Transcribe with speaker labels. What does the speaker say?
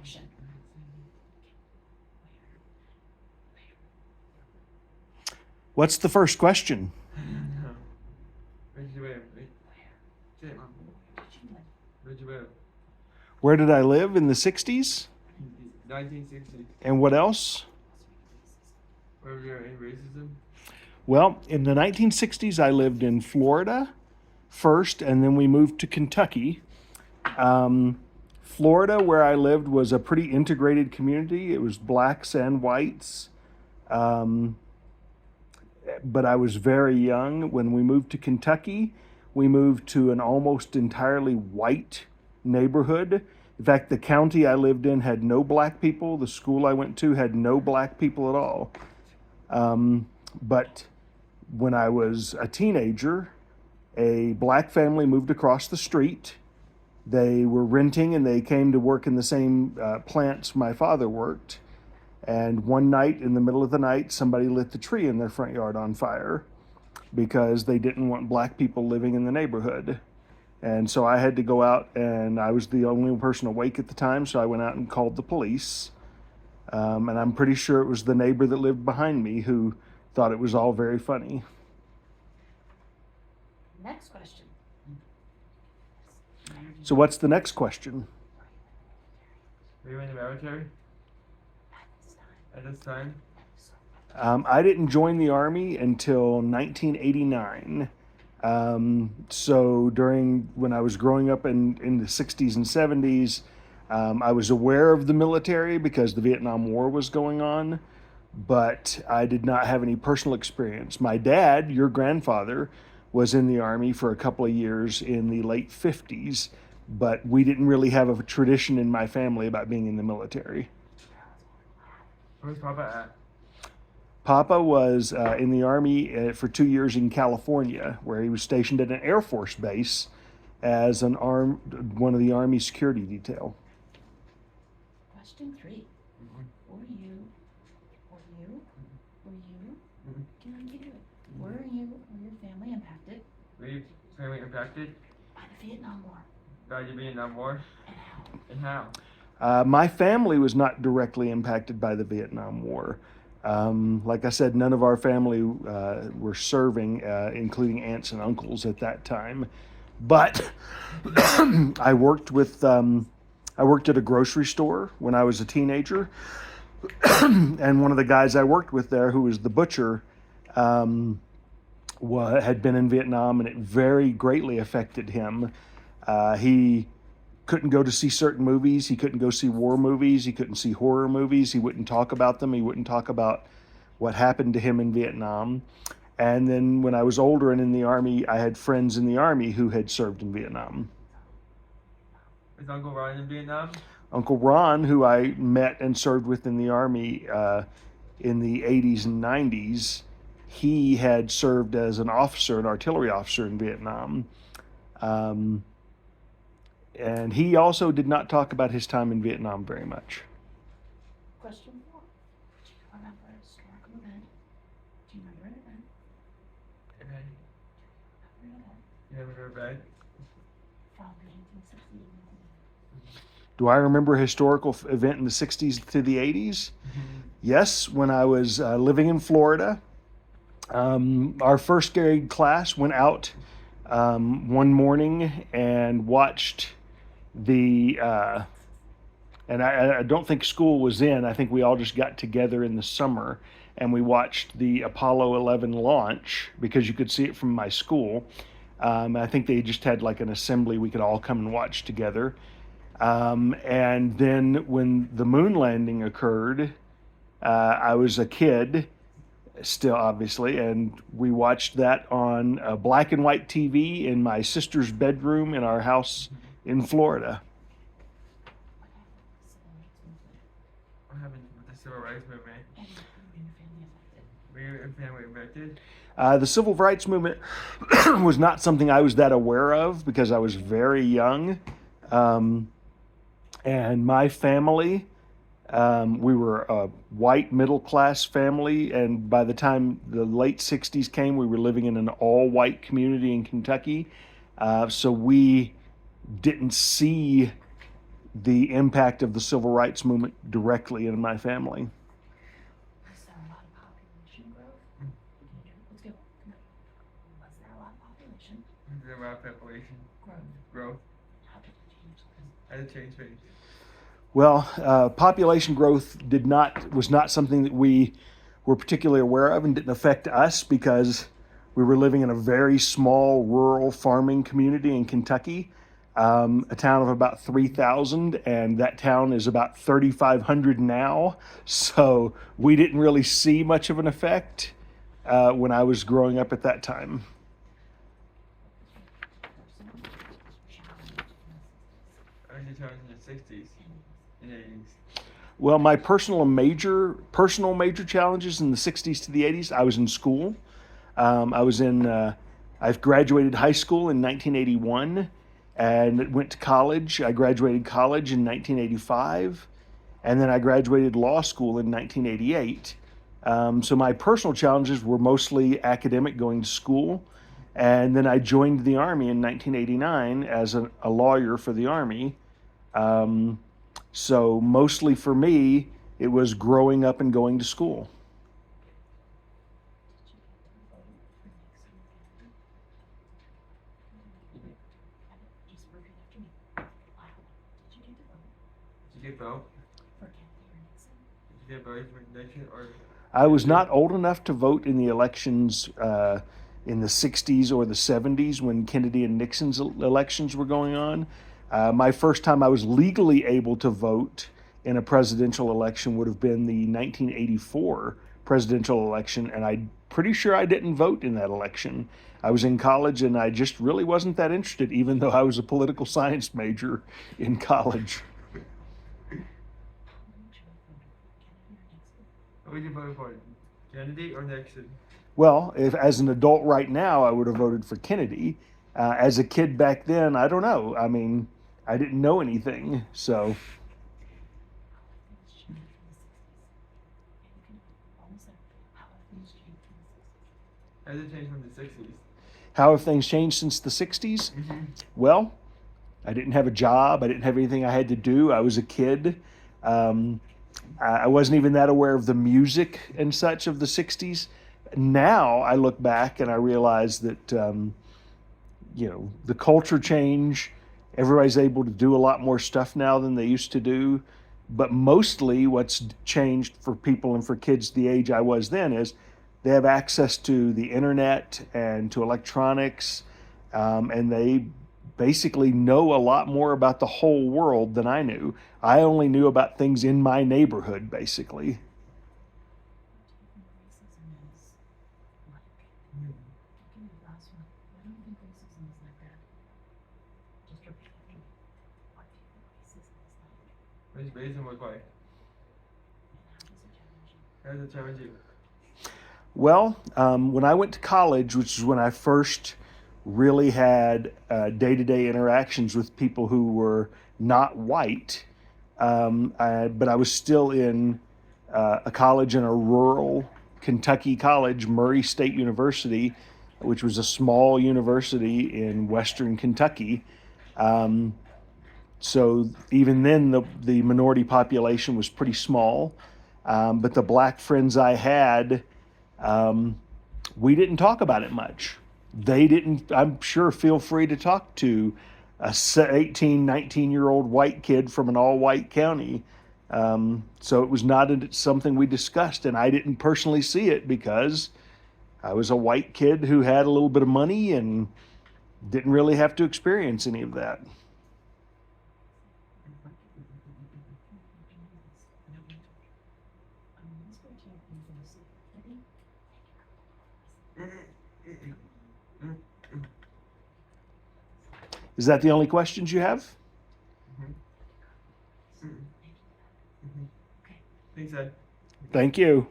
Speaker 1: action.
Speaker 2: What's the first question?
Speaker 3: Where'd you live? Say it, Mom. Where'd you live?
Speaker 2: Where did I live in the 60s?
Speaker 3: 1960.
Speaker 2: And what else?
Speaker 3: Where was there any racism?
Speaker 2: Well, in the 1960s, I lived in Florida first, and then we moved to Kentucky. Florida, where I lived, was a pretty integrated community. It was blacks and whites. But I was very young. When we moved to Kentucky, we moved to an almost entirely white neighborhood. In fact, the county I lived in had no black people. The school I went to had no black people at all. But when I was a teenager, a black family moved across the street. They were renting and they came to work in the same plants my father worked. And one night, in the middle of the night, somebody lit the tree in their front yard on fire because they didn't want black people living in the neighborhood. And so I had to go out, and I was the only person awake at the time, so I went out and called the police. And I'm pretty sure it was the neighbor that lived behind me who thought it was all very funny.
Speaker 1: Next question.
Speaker 2: So what's the next question?
Speaker 3: Were you in the military at this time?
Speaker 2: I didn't join the Army until 1989. So when I was growing up in the 60s and 70s, I was aware of the military because the Vietnam War was going on, but I did not have any personal experience. My dad, your grandfather, was in the Army for a couple of years in the late 50s, but we didn't really have a tradition in my family about being in the military.
Speaker 3: Where's Papa at?
Speaker 2: Papa was in the Army for 2 years in California, where he was stationed at an Air Force base as one of the Army security detail.
Speaker 1: Question 3. Were you, were your family impacted
Speaker 3: Were your family impacted
Speaker 1: by the Vietnam War?
Speaker 3: by the Vietnam War?
Speaker 1: And how?
Speaker 3: And how?
Speaker 2: My family was not directly impacted by the Vietnam War. Like I said, none of our family were serving, including aunts and uncles at that time. But I worked at a grocery store when I was a teenager. And one of the guys I worked with there, who was the butcher, had been in Vietnam, and it very greatly affected him. He couldn't go to see certain movies. He couldn't go see war movies. He couldn't see horror movies. He wouldn't talk about them. He wouldn't talk about what happened to him in Vietnam. And then when I was older and in the Army, I had friends in the Army who had served in Vietnam.
Speaker 3: Is Uncle Ron in Vietnam?
Speaker 2: Uncle Ron, who I met and served with in the Army in the 80s and 90s, he had served as an officer, an artillery officer in Vietnam. And he also did not talk about his time in Vietnam very much.
Speaker 1: Question 4. Do you remember a historical event? Do you remember an event?
Speaker 3: Okay.
Speaker 1: Do you remember an event?
Speaker 3: You never go back?
Speaker 1: From 1960.
Speaker 2: Do I remember a historical event in the 60s to the 80s? Yes, when I was living in Florida, our first grade class went out one morning and watched and I don't think school was in. I think we all just got together in the summer and we watched the Apollo 11 launch because you could see it from my school. I think they just had like an assembly we could all come and watch together. And then when the moon landing occurred, I was a kid still, obviously, and we watched that on a black and white TV in my sister's bedroom in our house in Florida.
Speaker 3: What happened with the Civil Rights Movement?
Speaker 1: And
Speaker 3: Were your family affected?
Speaker 2: The civil rights movement was not something I was that aware of because I was very young. And my family, we were a white middle-class family, and by the time the late 60s came, we were living in an all-white community in Kentucky. So we didn't see the impact of the civil rights movement directly in my family.
Speaker 1: Was there a lot of population growth? Let's go. Was there a lot of population
Speaker 3: Is there about population
Speaker 1: growth?
Speaker 3: growth?
Speaker 1: How did it change this?
Speaker 3: How did it change things?
Speaker 2: Well, population growth was not something that we were particularly aware of and didn't affect us because we were living in a very small rural farming community in Kentucky, a town of about 3,000, and that town is about 3,500 now. So we didn't really see much of an effect when I was growing up at that time.
Speaker 3: How did you change in the 60s and 80s?
Speaker 2: Well, my personal major challenges in the 60s to the 80s, I was in school. I've graduated high school in 1981 and went to college. I graduated college in 1985, and then I graduated law school in 1988. So my personal challenges were mostly academic, going to school, and then I joined the Army in 1989 as a lawyer for the Army. So mostly for me, it was growing up and going to school.
Speaker 1: Just repeat after me. Loud. Did you get to vote
Speaker 3: Did you get vote?
Speaker 1: for Kennedy or Nixon?
Speaker 3: Did you get voted for Nixon or?
Speaker 2: I was not old enough to vote in the elections in the 60s or the 70s when Kennedy and Nixon's elections were going on. My first time I was legally able to vote in a presidential election would have been the 1984 presidential election, and I'm pretty sure I didn't vote in that election. I was in college and I just really wasn't that interested, even though I was a political science major in college.
Speaker 1: Who would you have voted for, Kennedy or Nixon?
Speaker 3: Who would you vote for? Kennedy or Nixon?
Speaker 2: Well, if as an adult right now, I would have voted for Kennedy. As a kid back then, I don't know. I mean, I didn't know anything, so.
Speaker 1: How have things changed from the 60s?
Speaker 3: How did it change from the 60s?
Speaker 2: How have things changed since the 60s?
Speaker 3: Mm-hmm.
Speaker 2: Well, I didn't have a job. I didn't have anything I had to do. I was a kid. I wasn't even that aware of the music and such of the 60s. Now I look back and I realize that, the culture change, everybody's able to do a lot more stuff now than they used to do. But mostly what's changed for people and for kids the age I was then is they have access to the internet and to electronics, and they basically know a lot more about the whole world than I knew. I only knew about things in my neighborhood, basically.
Speaker 3: What does racism look like? How does it challenge you?
Speaker 2: Well, when I went to college, which is when I first really had day-to-day interactions with people who were not white, but I was still in a college in a rural Kentucky college, Murray State University, which was a small university in western Kentucky. So even then, the minority population was pretty small. But the black friends I had, we didn't talk about it much. They didn't, I'm sure, feel free to talk to a 18, 19-year-old white kid from an all-white county. So it was not something we discussed, and I didn't personally see it because I was a white kid who had a little bit of money and didn't really have to experience any of that. Is that the only questions you have?
Speaker 3: Thanks, Ed.
Speaker 2: Thank you.